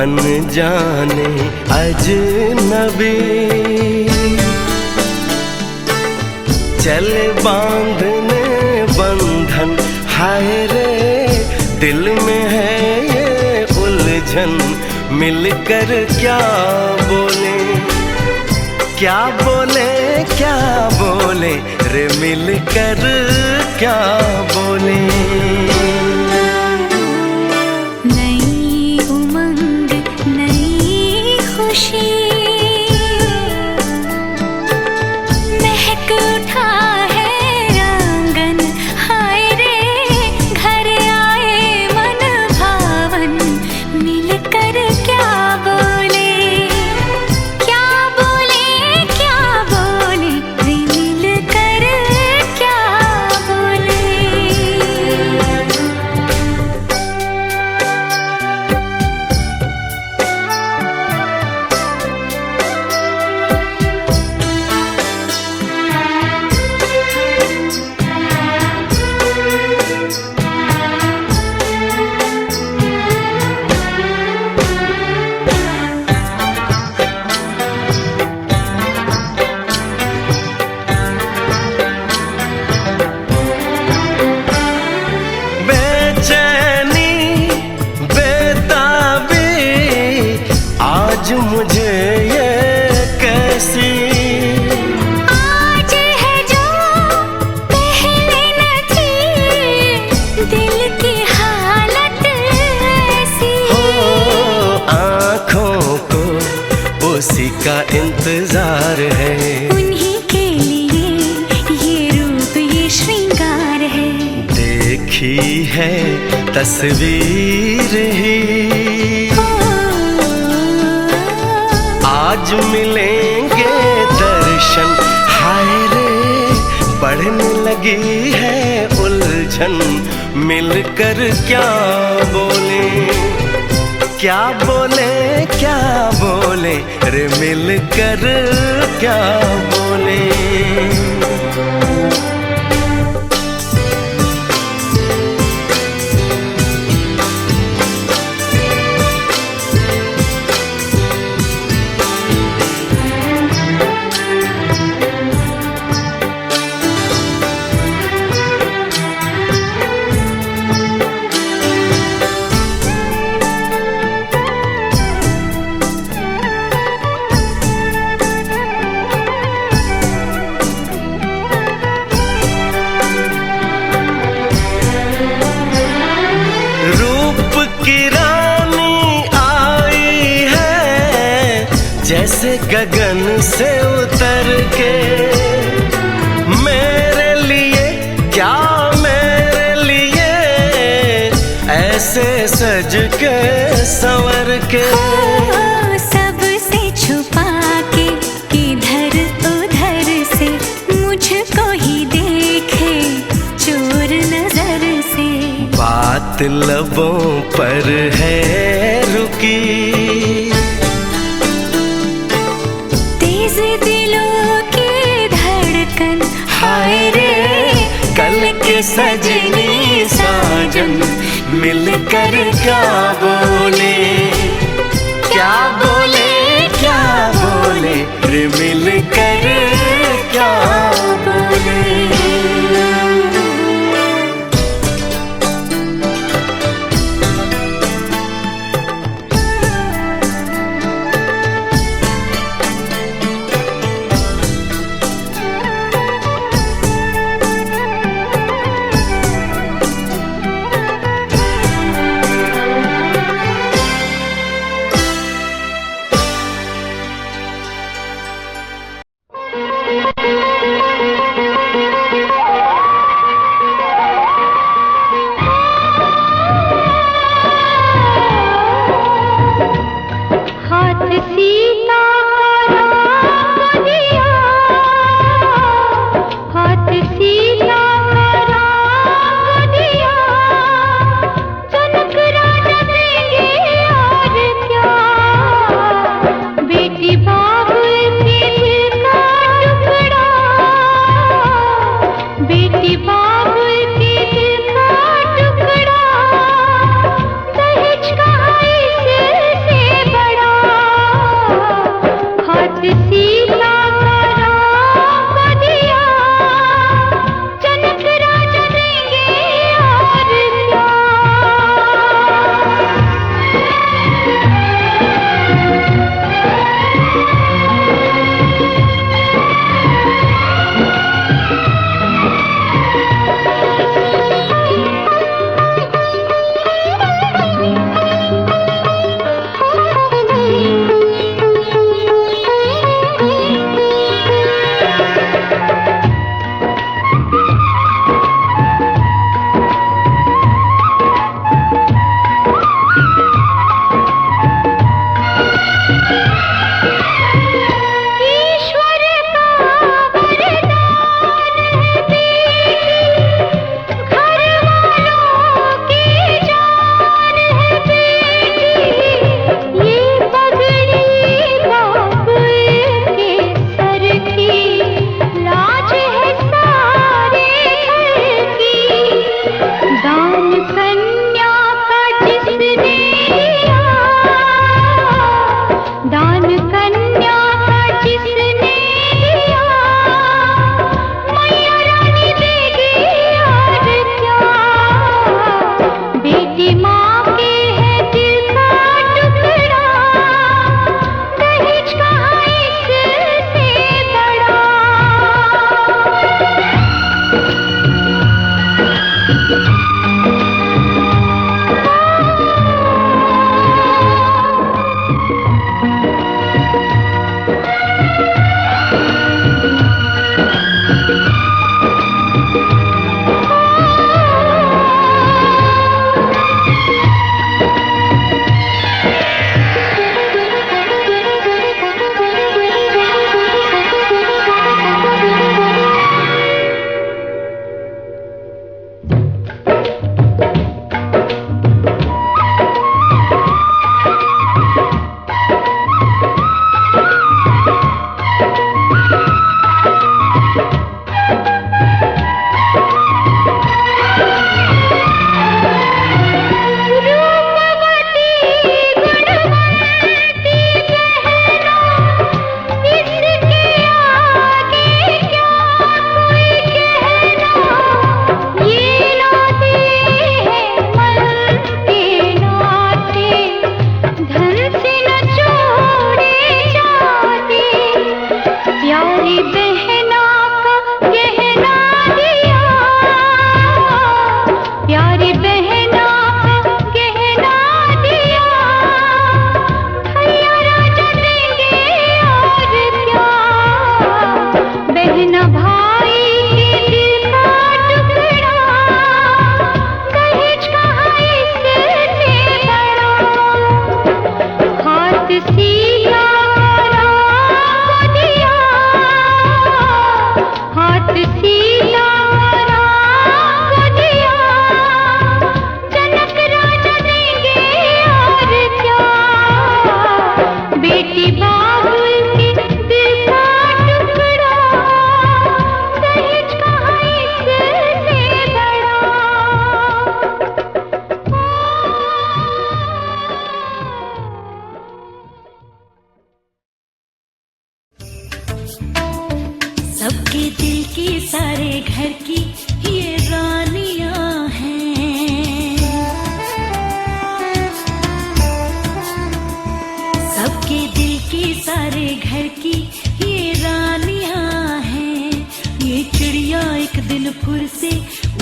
अनजाने अजनबी, चले बांधने बंधन, हाय रे दिल में है ये उलझन। मिलकर क्या बोले, क्या बोले, क्या बोले रे, मिलकर क्या बोले। नई उमंग नई खुशी, महक उठा है आंगन, हाय रे घर आए मन भावन। मिलकर क्या बोले, क्या बोले, क्या बोले रे, मिलकर क्या बोले। बेचैनी बेताबी आज मुझे ये कैसी, आज है जो पहले न थी, दिल की हालत ऐसी। हो आँखों को उसी का इंतजार है, उन्हीं के लिए ये रूप ये श्रृंगार है। देखी है तस्वीर ही, आज मिलेंगे दर्शन, हाय रे बढ़ने लगी है उलझन। मिलकर क्या बोले, क्या बोले, क्या बोले रे, मिलकर क्या बोले। रूप की रानी आई है जैसे गगन से उतर के, मेरे लिए क्या मेरे लिए ऐसे सज के संवर के। सबसे छुपा के किधर उधर से मुझको ही देखे चोर नजर से। बात लबों पर है रुकी, तेज दिलों की धड़कन, हाय रे कल के सजनी साजन। मिलकर क्या बोले, क्या बोले, क्या बोले रे, मिलकर क्या बोले।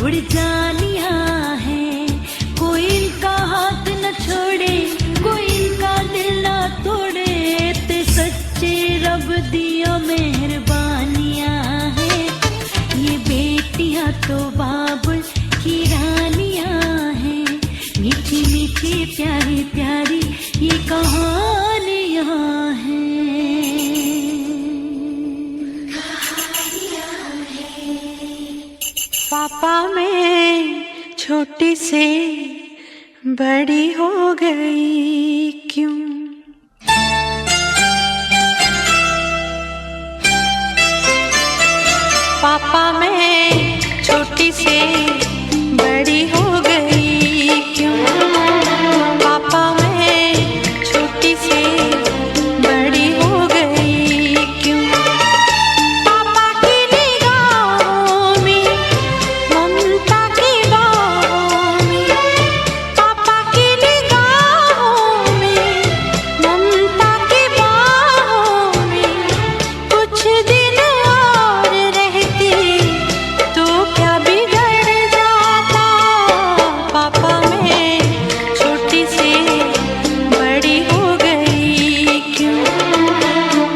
उड़ जानियां है, कोई इनका हाथ न छोड़े, कोई इनका दिल न तोड़े, ते सच्चे रब दिया मेहरबानियां है। ये बेटियां तो बाबुल की रानियां हैं, मीठी मीठी प्यारी प्यारी ये कहानियां हैं। पापा मैं छोटी से बड़ी हो गई क्यों? पापा मैं छोटी से बड़ी हो गई क्यों? पापा मैं छोटी से बड़ी हो गई क्यों? पापा की निगाहों में ममता की बाहों में, पापा की निगाहों में ममता की बाहों में, कुछ दिन और रहती तो क्या बिगड़ जाता? पापा मैं छोटी से बड़ी हो गई क्यों?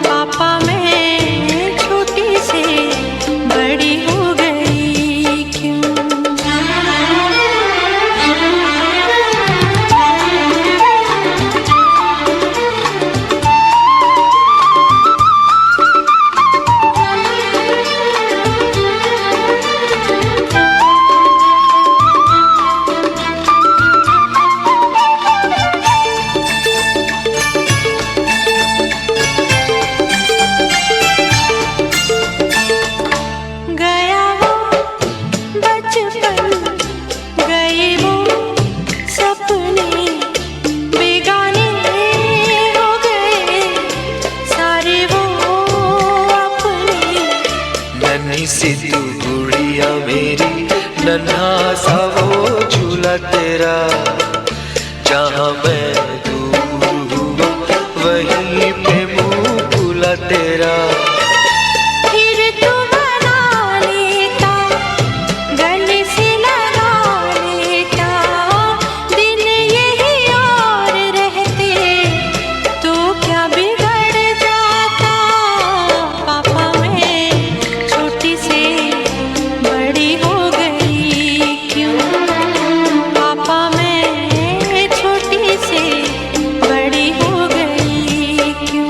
पापा मैं छोटी से बड़ी हो गई क्यों? गया वो बचपन, गए वो सपने, बेगाने हो गए सारे वो अपने। नन्ही सी तू गुड़िया मेरी, नन्हा सा वो झूला तेरा, जहाँ मैं दूर हुआ वहीं पे मुँह खुला तेरा। फिर तू बना लेता, गले से लगा लेता, दिन यही और रहते तो क्या बिगड़ जाता? पापा मैं छोटी से बड़ी हो गई क्यों? पापा मैं छोटी से बड़ी हो गई क्यों?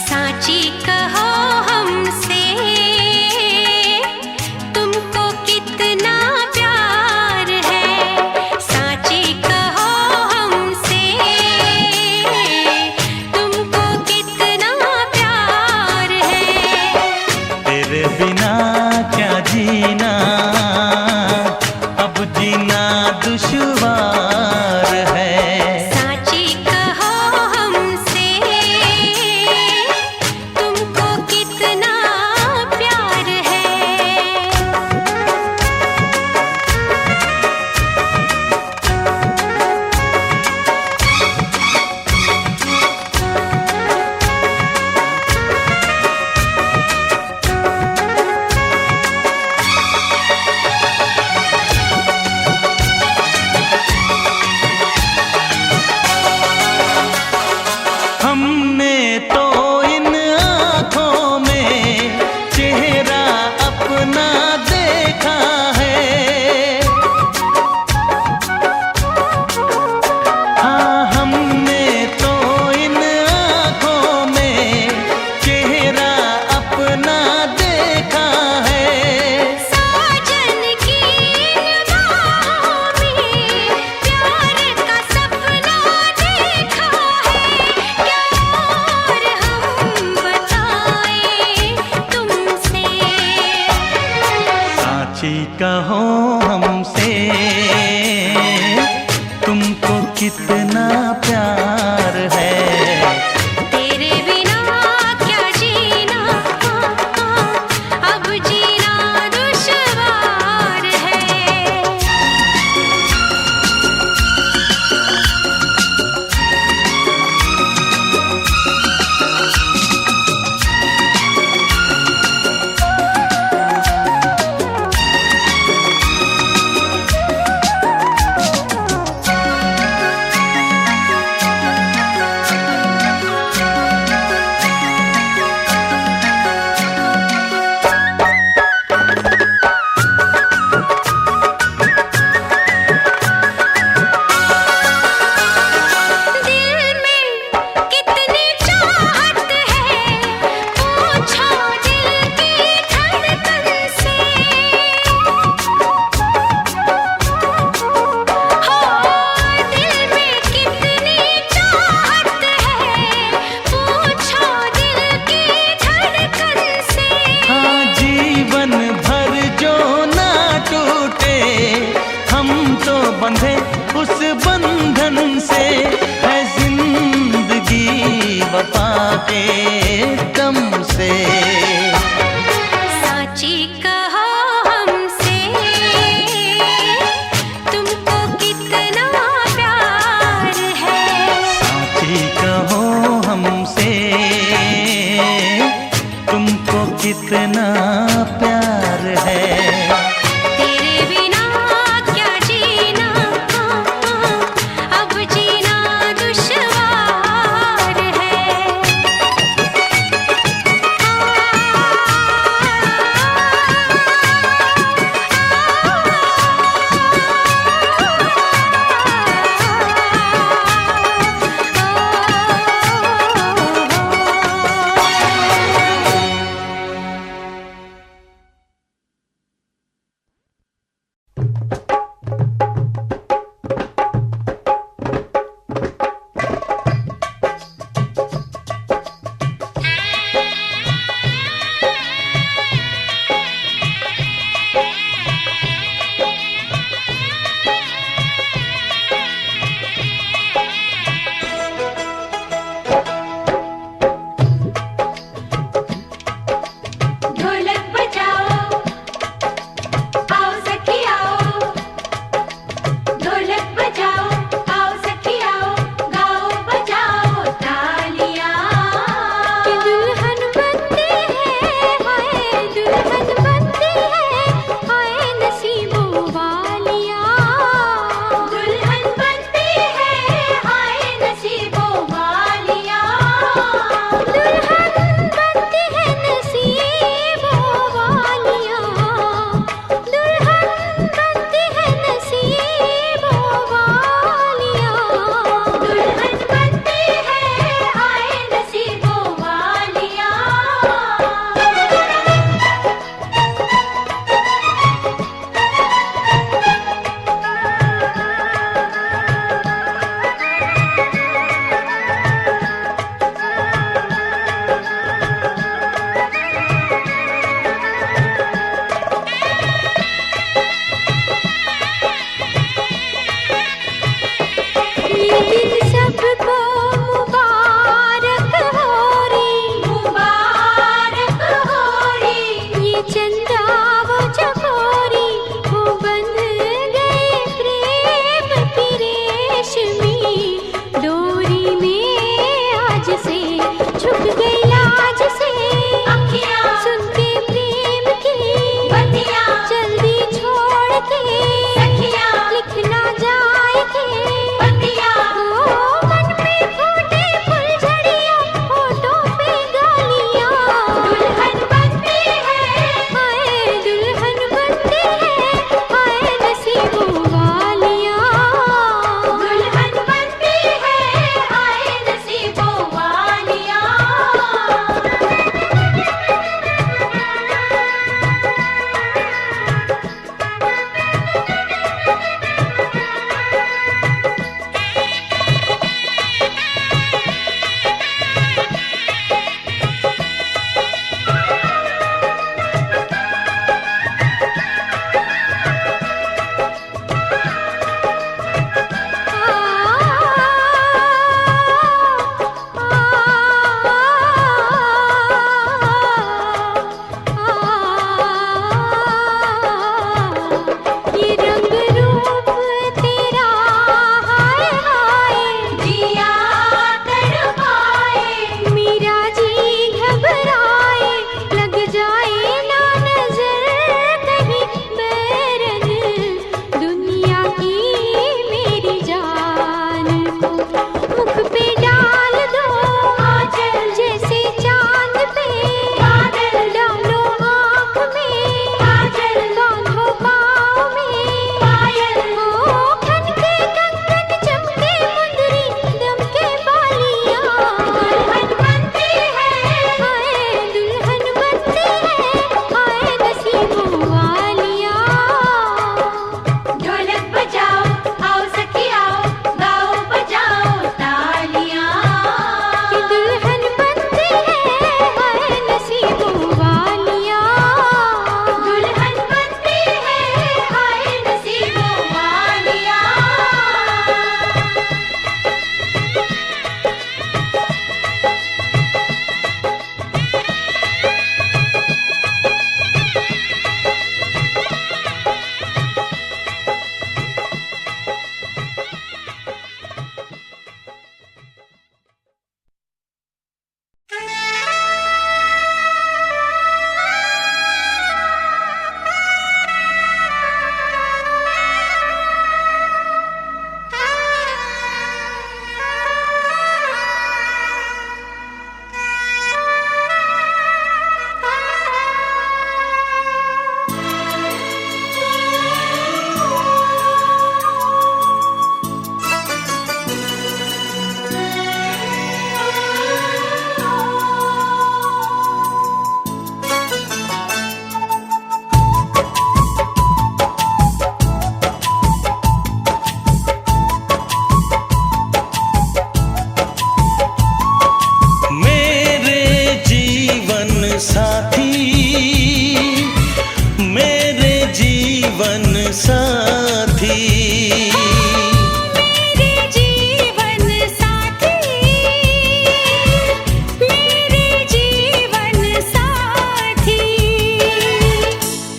साची कहो हमसे, तुमको कितना प्यार है। साची कहो हमसे, तुमको कितना प्यार है। तेरे बिना क्या जीना, अब जीना दुश्वार है। साची कहो हमसे, तुमको कितना प्यार है। साची कहो हमसे तुमको कितना प्यार है। तेरे बिना क्या जीना, अब जीना दुश्वार है। बंधे उस बंधन से है जिंदगी वफा के दम से। साची कहो हमसे तुमको कितना प्यार है। साची कहो हमसे तुमको कितना प्यार है। अब जीना दुश्वार है।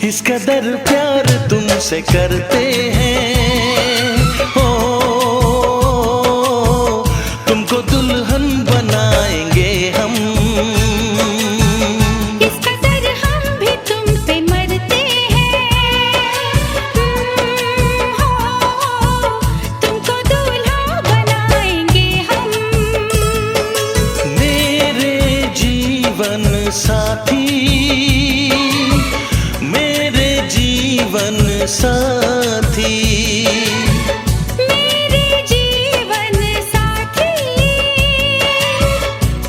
इस कदर प्यार तुमसे करते हैं, हो तुमको दुल्हन बनाएंगे हम। इस कदर हम भी तुम पे मरते हैं, हो तुमको दूल्हा बनाएंगे हम। मेरे जीवन साथी, मेरे जीवन साथी, मेरे जीवन साथी,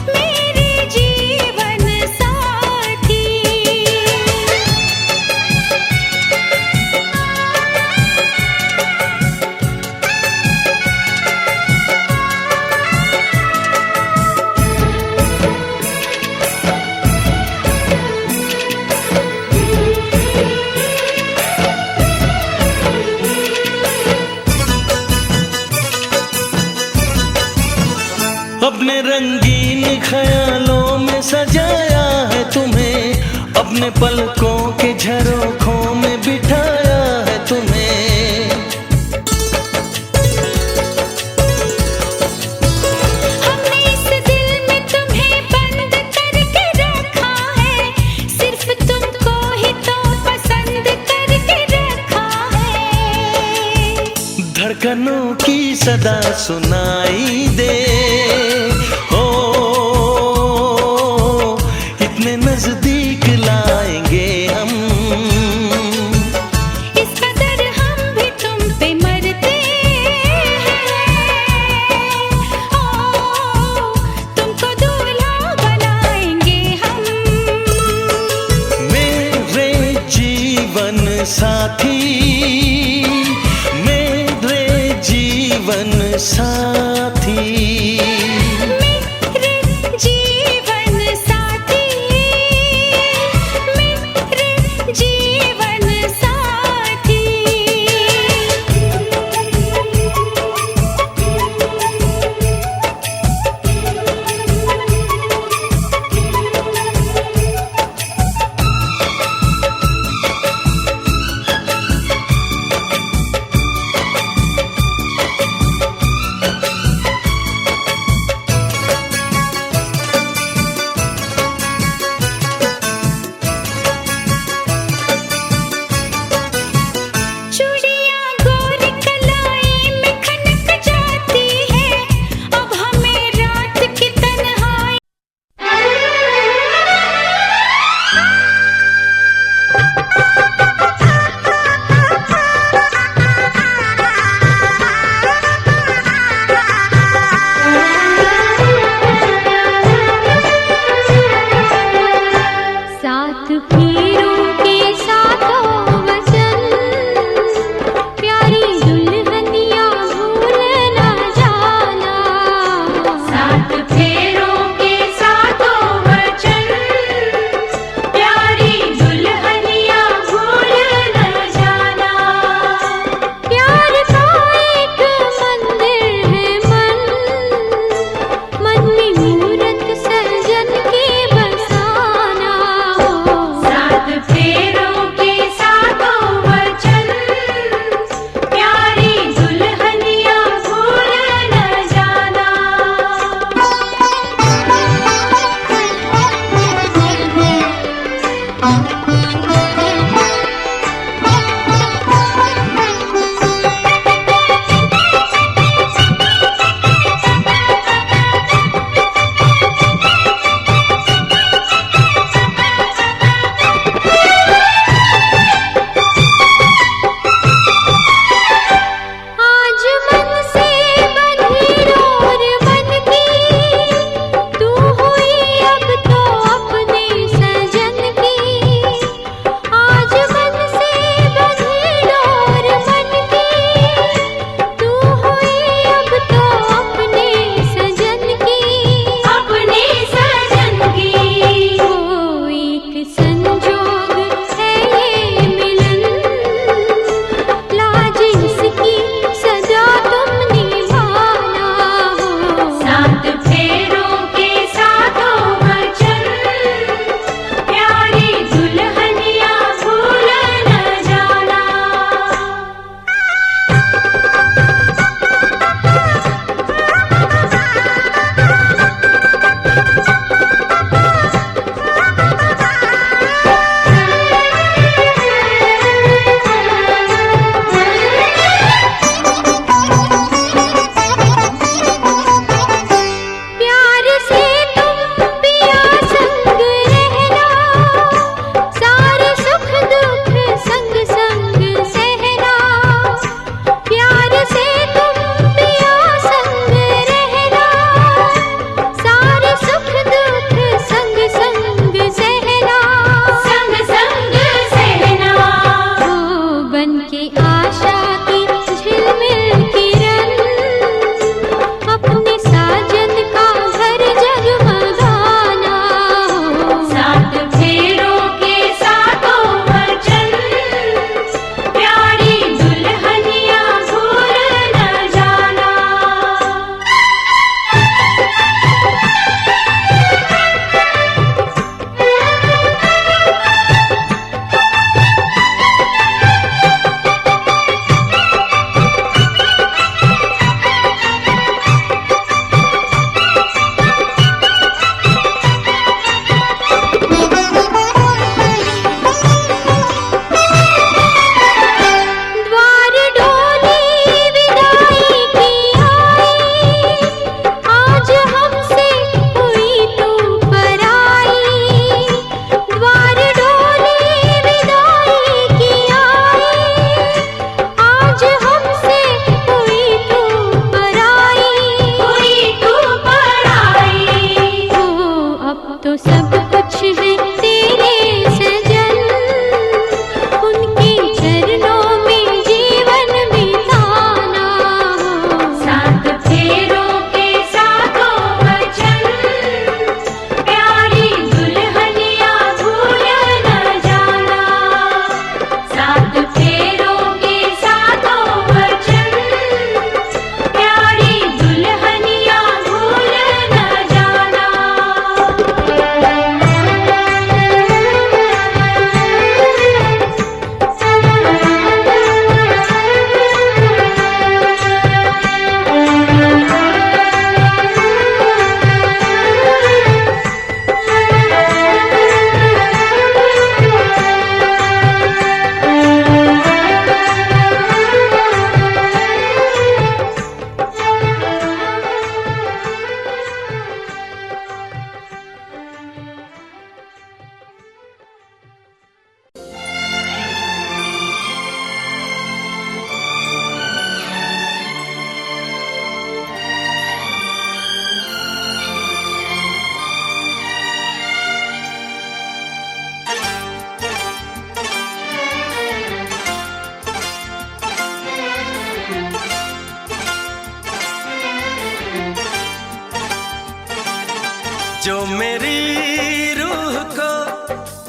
मेरे जीवन साथी। अपने रंगीन ख्यालों में सजाया है तुम्हें, अपने पलकों के झरोखों में बिठाया है तुम्हें। हमने इस दिल में तुम्हें बंद करके रखा है, सिर्फ तुमको ही तो पसंद करके रखा है। धड़कनों की सदा सुनाई दे, हो इतने नजदीक लाएंगे हम। इस कदर हम भी तुम पे मरते हैं, ओ तुमको दूल्हा बनाएंगे हम। मेरे जीवन साथी, मेरे जीवन साथी, मेरे जीवन साथी, मेरे जीवन साथी।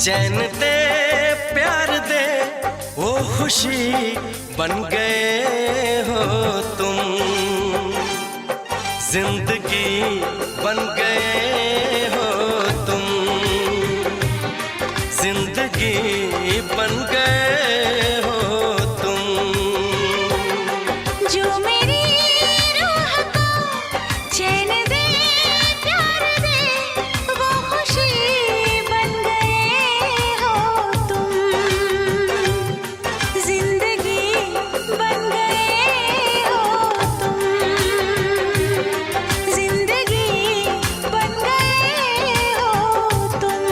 चैन दे प्यार दे वो खुशी बन गए हो तुम, जिंदगी बन गए हो तुम, जिंदगी बन गए हो तुम। जो मेरी रूह को चैन दे प्यार दे वो खुशी बन गए हो तुम, जिंदगी बन गए हो तुम, जिंदगी बन गए हो तुम।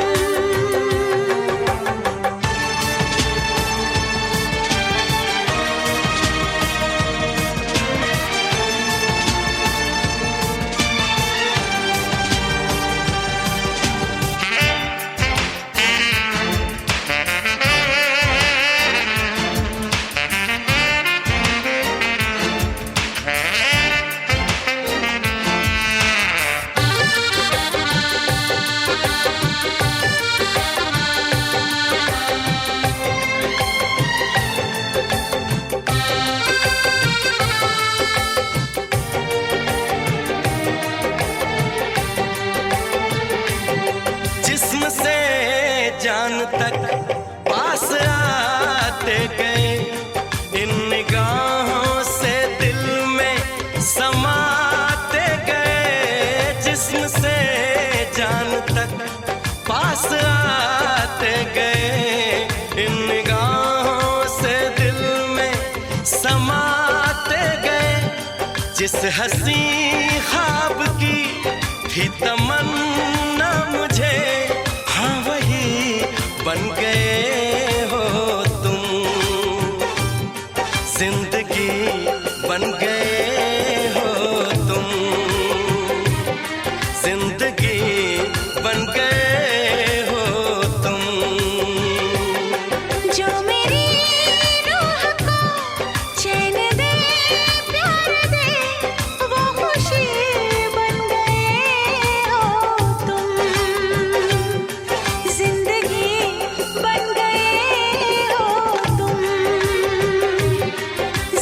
जिस्म से जान तक पास आते गए, इन निगाहों से दिल में समाते गए। जिस्म से जान तक पास आते गए, इन निगाहों से दिल में समाते गए। जिस हंसी ख्वाब की थी तमन्ना मुझे, हाँ वही बन गए हो तुम, जिंदगी बन गए हो तुम, जिंदगी बन गए हो तुम। जो मेरी रूह को चैन दे प्यार दे वो खुशी बन गए हो तुम, जिंदगी बन गए हो तुम,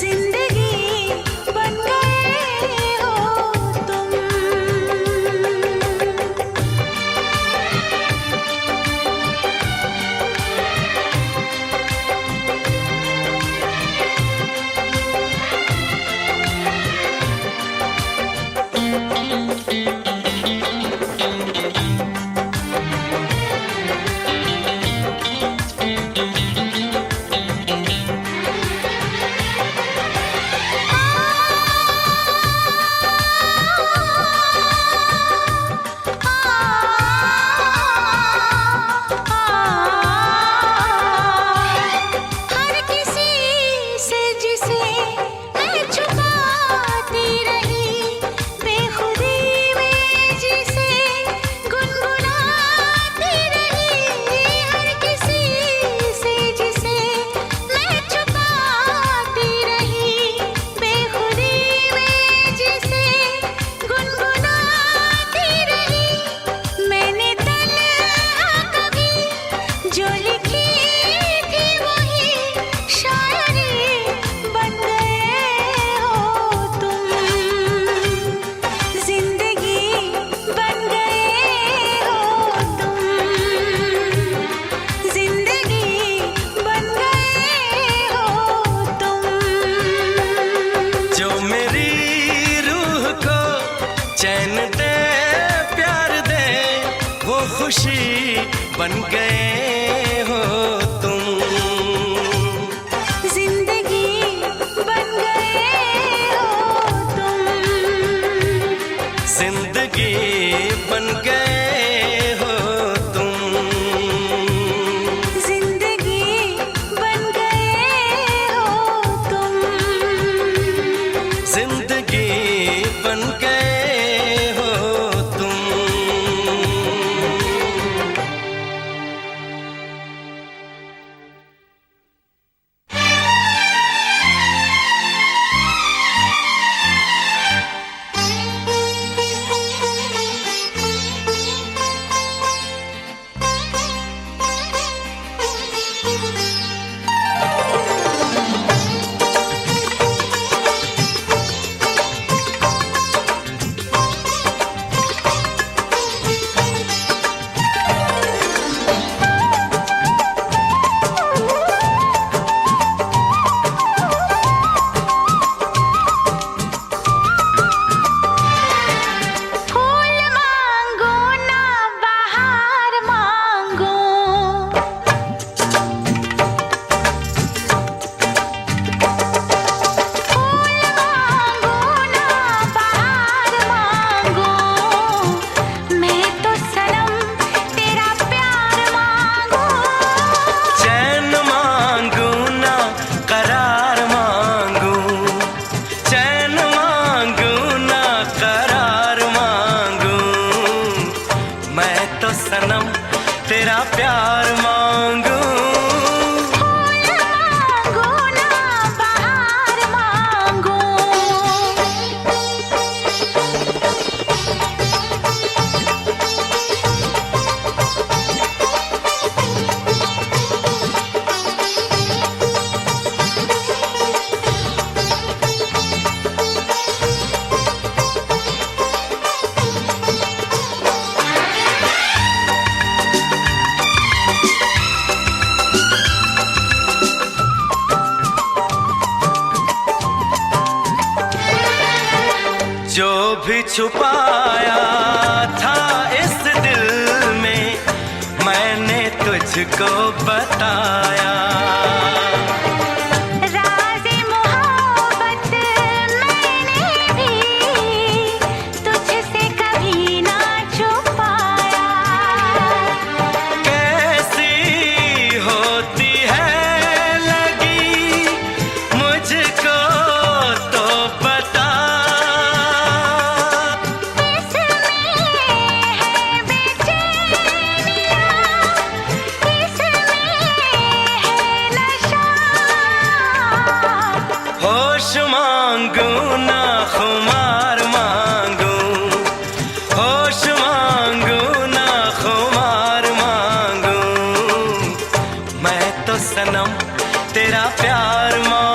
जिंदगी बन गए हो तुम। हर किसी से जिसे मैं छुपाती रही, बेखुदी में जिसे गुनगुनाती रही। हर किसी से जिसे मैं छुपाती रही, बेखुदी में जिसे गुनगुनाती रही। मैंने तन्हा कभी जो लिखी थी वही शायरी बन गए हो तुम, जिंदगी बन गए हो तुम, जिंदगी बन गए हो तुम। जो मेरी रूह को चैन दे प्यार दे वो खुशी बन गए हो तुम, जिंदगी बन गए हो तुम, जिंदगी बन गए हो तुम, जिंदगी बन गए हो तुम, जिंदगी बन गए हो तुम। भी छुपाया था इस दिल में मैंने तुझको बताया। राज़े मोहब्बत मैंने भी तुझसे कभी ना छुपाया। कैसी होती है लगी मुझको तो बता। होश मांगू ना खुमार मांगू, होश मांगू ना खुमार मांगू, मैं तो सनम तेरा प्यार मांगू।